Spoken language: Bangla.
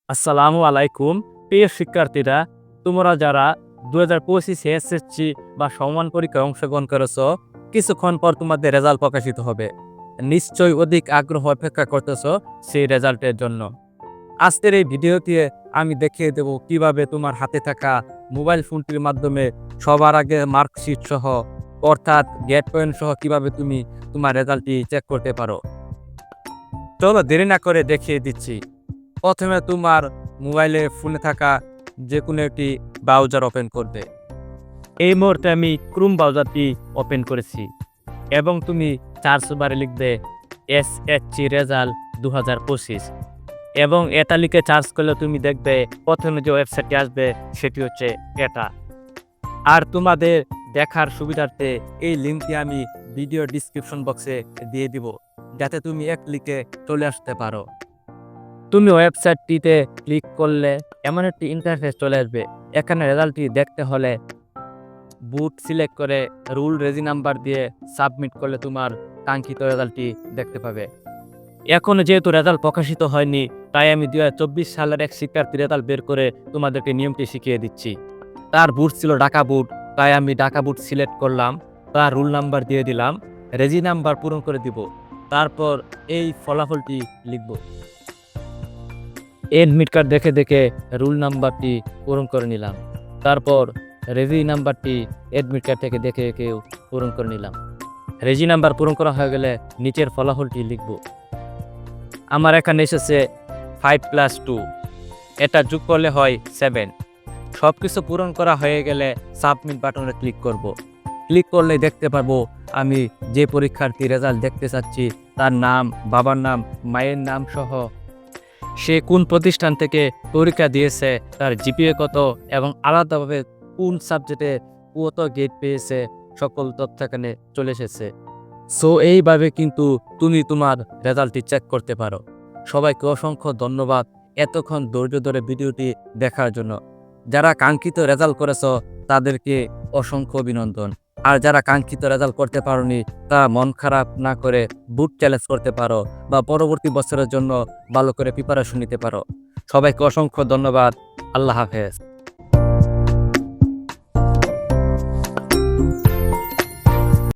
আসসালামু আলাইকুম। প্রিয় শিক্ষার্থীরা, তোমরা যারা 2025 এসএসসি বা সমান পরীক্ষায় অংশগ্রহণ করেছ, কিছুক্ষণ পর তোমাদের রেজাল্ট প্রকাশিত হবে। নিশ্চয়ই অধিক আগ্রহ অপেক্ষা করতেছ সেই রেজাল্টের জন্য। আজকের এই ভিডিওতে আমি দেখিয়ে দেব কিভাবে তোমার হাতে থাকা মোবাইল ফোনটির মাধ্যমে সবার আগে মার্কশিট সহ অর্থাৎ গেট পয়েন্ট সহ কিভাবে তুমি তোমার রেজাল্টটি চেক করতে পারো। চলো দেরি না করে দেখিয়ে দিচ্ছি। প্রথমে তোমার মোবাইলে ফোনে থাকা যে কোনো একটি ব্রাউজার ওপেন করবে। এই মুহূর্তে আমি ক্রোম ব্রাউজারটি ওপেন করেছি এবং তুমি সার্চ বারে লিখবে এসএসসি রেজাল্ট 2025 এবং এটা লিখে সার্চ করলে তুমি দেখবে প্রথমে যে ওয়েবসাইটটি আসবে সেটি হচ্ছে এটা। আর তোমাদের দেখার সুবিধার্থে এই লিঙ্কটি আমি ভিডিও ডিসক্রিপশন বক্সে দিয়ে দিব, যাতে তুমি এক ক্লিকে চলে আসতে পারো। তুমি ওয়েবসাইটটিতে ক্লিক করলে এমন একটি ইন্টারফেস চলে আসবে। এখানে রেজাল্টটি দেখতে হলে বুট সিলেক্ট করে রুল রেজি নাম্বার দিয়ে সাবমিট করলে তোমার কাঙ্ক্ষিত রেজাল্টটি দেখতে পাবে। এখন যেহেতু রেজাল্ট প্রকাশিত হয়নি, তাই আমি 2024 সালের এক শিক্ষার্থী রেজাল্ট বের করে তোমাদেরকে নিয়মটি শিখিয়ে দিচ্ছি। তার বুট ছিল ঢাকা বুট, তাই আমি ঢাকা বুট সিলেক্ট করলাম, তার রুল নাম্বার দিয়ে দিলাম, রেজি নাম্বার পূরণ করে দিব, তারপর এই ফলাফলটি লিখব। এডমিট কার্ড দেখে দেখে রুল নাম্বারটি পূরণ করে নিলাম, তারপর রেজি নাম্বারটি এডমিট কার্ড থেকে দেখে দেখে পূরণ করে নিলাম। রেজি নাম্বার পূরণ করা হয়ে গেলে নিচের ফলাফলটি লিখব। আমার এখানে এসেছে 5+2, এটা যোগ করলে হয় 7। সব কিছু পূরণ করা হয়ে গেলে সাবমিট বাটনে ক্লিক করব। ক্লিক করলে দেখতে পারবো আমি যে পরীক্ষার্থী রেজাল্ট দেখতে চাচ্ছি তার নাম, বাবার নাম, মায়ের নাম সহ সে কোন প্রতিষ্ঠান থেকে পরীক্ষা দিয়েছে, তার জিপিএ কত এবং আলাদাভাবে কোন সাবজেক্টে কত গ্রেড পেয়েছে, সকল তথ্য এখানে চলে এসেছে। সো এইভাবে কিন্তু তুমি তোমার রেজাল্টটি চেক করতে পারো। সবাইকে অসংখ্য ধন্যবাদ এতক্ষণ ধৈর্য ধরে ভিডিওটি দেখার জন্য। যারা কাঙ্ক্ষিত রেজাল্ট করেছ তাদেরকে অসংখ্য অভিনন্দন। আর যারা কাঙ্ক্ষিত রেজাল্ট করতে পারোনি তা মন খারাপ না করে বুট চ্যালেঞ্জ করতে পারো বা পরবর্তী বছরের জন্য ভালো করে প্রিপারেশন নিতে পারো। সবাইকে অসংখ্য ধন্যবাদ। আল্লাহ হাফেজ।